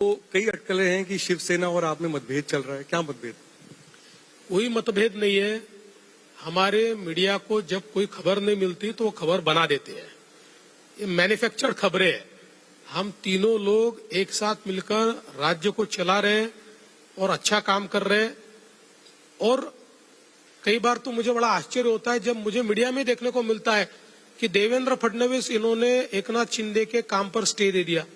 तो कई अटकलें हैं कि शिवसेना और आप में मतभेद चल रहा है, क्या मतभेद? कोई मतभेद नहीं है। हमारे मीडिया को जब कोई खबर नहीं मिलती तो वो खबर बना देते हैं। ये मैन्युफैक्चर्ड खबरें हैं। हम तीनों लोग एक साथ मिलकर राज्य को चला रहे हैं और अच्छा काम कर रहे हैं। और कई बार तो मुझे बड़ा आश्चर्य होता है जब मुझे मीडिया में देखने को मिलता है कि देवेंद्र फडणवीस इन्होंने एकनाथ शिंदे के काम पर स्टे दे दिया।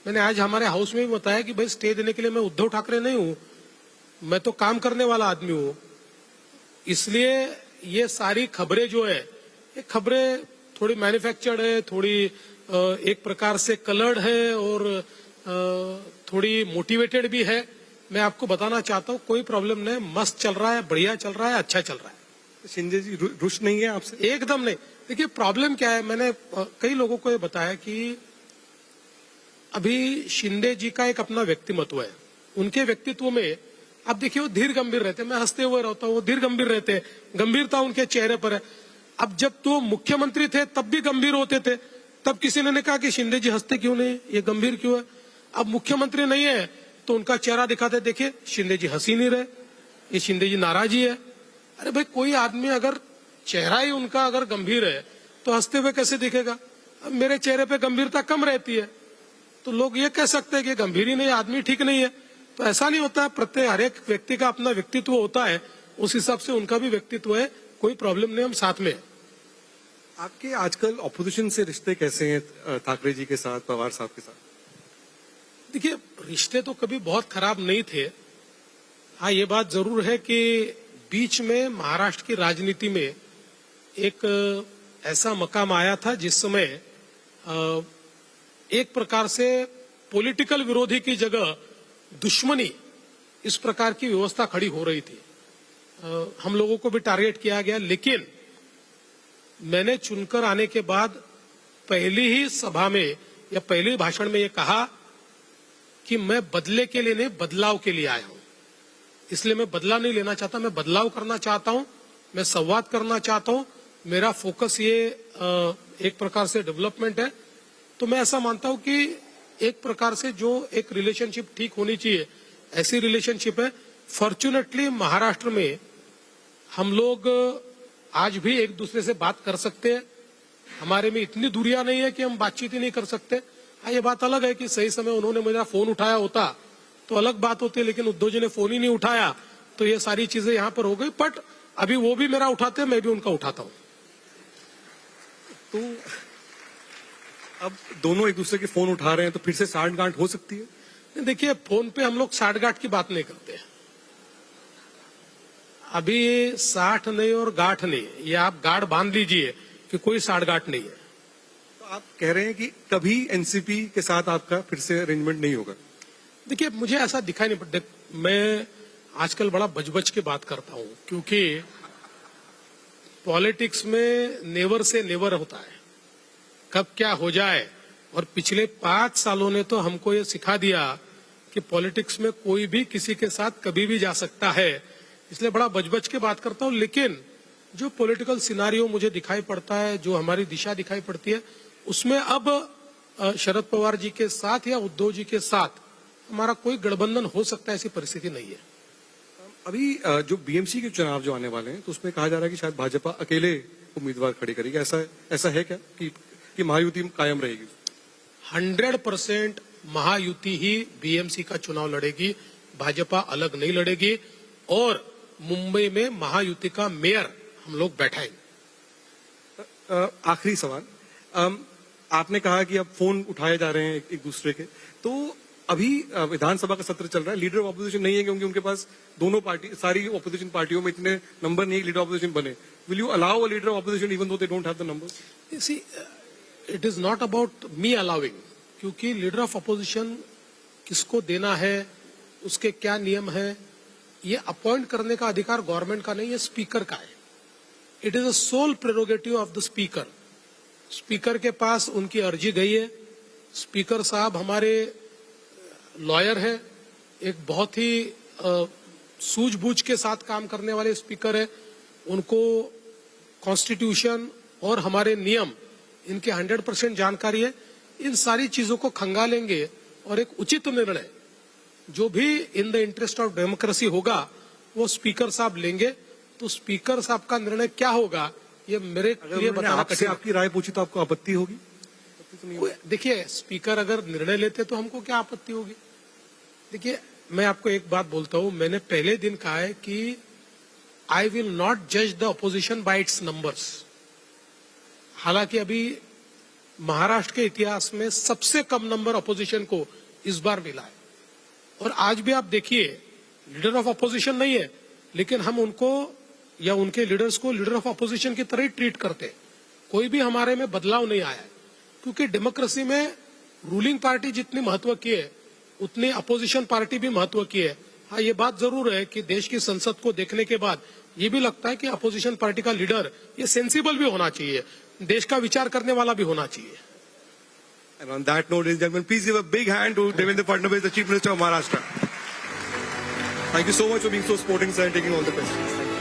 मैंने आज हमारे हाउस में भी बताया कि भाई स्टे देने के लिए मैं उद्धव ठाकरे नहीं हूं, मैं तो काम करने वाला आदमी हूं। इसलिए ये सारी खबरें जो है, ये खबरें थोड़ी मैन्युफैक्चर्ड है, थोड़ी एक प्रकार से कलर्ड है और थोड़ी मोटिवेटेड भी है। मैं आपको बताना चाहता हूं कोई प्रॉब्लम नहीं, मस्त चल रहा है, बढ़िया चल रहा है, अच्छा चल रहा है। शिंदे जी रुष्ट नहीं है आपसे? एकदम नहीं। देखिए प्रॉब्लम क्या है, मैंने कई लोगों को ये बताया कि अभी शिंदे जी का एक अपना व्यक्तिमत्व है। उनके व्यक्तित्व में आप देखिए वो धीर गंभीर रहते, मैं हंसते हुए रहता हूँ, वो धीर गंभीर रहते, गंभीरता उनके चेहरे पर है। अब जब तो मुख्यमंत्री थे तब भी गंभीर होते थे, तब किसी ने कहा कि शिंदे जी हंसते क्यों नहीं, ये गंभीर क्यों है। अब मुख्यमंत्री नहीं है तो उनका चेहरा दिखाते, देखिए शिंदे जी हंसी नहीं रहे, ये शिंदे जी नाराजी है। अरे भाई कोई आदमी अगर चेहरा ही उनका अगर गंभीर है तो हंसते हुए कैसे दिखेगा। अब मेरे चेहरे पे गंभीरता कम रहती है तो लोग ये कह सकते हैं कि गंभीर ही नहीं, आदमी ठीक नहीं है। तो ऐसा नहीं होता है, प्रत्येक हर एक व्यक्ति का अपना व्यक्तित्व होता है, उस हिसाब से उनका भी व्यक्तित्व है, कोई प्रॉब्लम नहीं, हम साथ में हैं। आपके आजकल ऑपोजिशन से रिश्ते कैसे हैं ठाकरे जी के साथ, पवार साहब के साथ? देखिए रिश्ते तो कभी बहुत खराब नहीं थे। हाँ ये बात जरूर है कि बीच में महाराष्ट्र की राजनीति में एक ऐसा मकाम आया था जिस समय एक प्रकार से पॉलिटिकल विरोधी की जगह दुश्मनी, इस प्रकार की व्यवस्था खड़ी हो रही थी। हम लोगों को भी टारगेट किया गया, लेकिन मैंने चुनकर आने के बाद पहली ही सभा में या पहले ही भाषण में ये कहा कि मैं बदले के लिए नहीं, बदलाव के लिए आया हूं। इसलिए मैं बदला नहीं लेना चाहता, मैं बदलाव करना चाहता हूं, मैं संवाद करना चाहता हूं। मेरा फोकस ये एक प्रकार से डेवलपमेंट है। तो मैं ऐसा मानता हूं कि एक प्रकार से जो एक रिलेशनशिप ठीक होनी चाहिए, ऐसी रिलेशनशिप है। फॉर्चुनेटली महाराष्ट्र में हम लोग आज भी एक दूसरे से बात कर सकते हैं। हमारे में इतनी दूरियां नहीं है कि हम बातचीत ही नहीं कर सकते। हाँ ये बात अलग है कि सही समय उन्होंने मेरा फोन उठाया होता तो अलग बात होती है, लेकिन उद्धव जी ने फोन ही नहीं उठाया तो ये सारी चीजें यहाँ पर हो गई। बट अभी वो भी मेरा उठाते हैं, मैं भी उनका उठाता हूँ। तो अब दोनों एक दूसरे के फोन उठा रहे हैं तो फिर से साठगांठ हो सकती है? देखिए फोन पे हम लोग साठगांठ की बात नहीं करते। अभी साठ नहीं और गांठ नहीं, ये आप गांठ बांध लीजिए कि कोई साठगांठ नहीं है। तो आप कह रहे हैं कि कभी एनसीपी के साथ आपका फिर से अरेंजमेंट नहीं होगा? देखिए मुझे ऐसा दिखाई नहीं पड़ता। मैं आजकल बड़ा बच के बात करता हूं, क्योंकि पॉलिटिक्स में नेवर से नेवर होता है, कब क्या हो जाए। और पिछले 5 सालों ने तो हमको ये सिखा दिया कि पॉलिटिक्स में कोई भी किसी के साथ कभी भी जा सकता है। इसलिए बड़ा बच के बात करता हूं। लेकिन जो पॉलिटिकल सिनारियो मुझे दिखाई पड़ता है, जो हमारी दिशा दिखाई पड़ती है, उसमें अब शरद पवार जी के साथ या उद्धव जी के साथ हमारा कोई गठबंधन हो सकता है, ऐसी परिस्थिति नहीं है। अभी जो बीएमसी के चुनाव जो आने वाले हैं तो उसमें कहा जा रहा है कि शायद भाजपा अकेले उम्मीदवार खड़ी करेगी, ऐसा है क्या कि महायुति कायम रहेगी? 100% महायुति ही बीएमसी का चुनाव लड़ेगी, भाजपा अलग नहीं लड़ेगी। और मुंबई में महायुति का मेयर हम लोग बैठाएंगे। आखिरी सवाल, आपने कहा कि अब फोन उठाए जा रहे हैं एक दूसरे के, तो अभी विधानसभा का सत्र चल रहा है, लीडर ऑफ ऑपोजिशन नहीं है क्योंकि उनके पास दोनों पार्टी, सारी ऑपोजिशन पार्टियों में इतने नंबर नहीं है लीडर ऑफ ऑपोजिशन बने। Will you allow a leader of opposition even though they don't have the numbers? See it is not about me allowing, क्योंकि लीडर ऑफ अपोजिशन किसको देना है, उसके क्या नियम है, ये अपॉइंट करने का अधिकार गवर्नमेंट का नहीं है, स्पीकर का है। It is a sole prerogative of the speaker. Speaker के पास उनकी अर्जी गई है। स्पीकर साहब हमारे लॉयर है, एक बहुत ही सूझबूझ के साथ काम करने वाले स्पीकर है। उनको कॉन्स्टिट्यूशन और हमारे नियम इनके 100% जानकारी है। इन सारी चीजों को खंगालेंगे और एक उचित निर्णय जो भी in the interest of democracy होगा वो स्पीकर साहब लेंगे। तो स्पीकर साहब का निर्णय क्या होगा ये मेरे लिए अगर बताना आपसे कठिन है। आपकी राय पूछी तो आपको आपत्ति होगी? देखिए, स्पीकर अगर निर्णय लेते तो हमको क्या आपत्ति होगी। देखिए, मैं आपको एक बात बोलता हूं, मैंने पहले दिन कहा है कि आई विल नॉट जज the opposition bye it's numbers. हालांकि अभी महाराष्ट्र के इतिहास में सबसे कम नंबर अपोजिशन को इस बार मिला है, और आज भी आप देखिए लीडर ऑफ अपोजिशन नहीं है, लेकिन हम उनको या उनके लीडर्स को लीडर ऑफ अपोजिशन की तरह ही ट्रीट करते हैं। कोई भी हमारे में बदलाव नहीं आया है, क्योंकि डेमोक्रेसी में रूलिंग पार्टी जितनी महत्व की है उतनी अपोजिशन पार्टी भी महत्व की है। हाँ, ये बात जरूर है कि देश की संसद को देखने के बाद ये भी लगता है कि अपोजिशन पार्टी का लीडर ये सेंसिबल भी होना चाहिए, देश का विचार करने वाला भी होना चाहिए। And on that note, ladies and gentlemen, please give a big hand to Devendra Fadnavis, the Chief Minister of Maharashtra. Thank you so much for being so sporting, sir, and taking all the questions.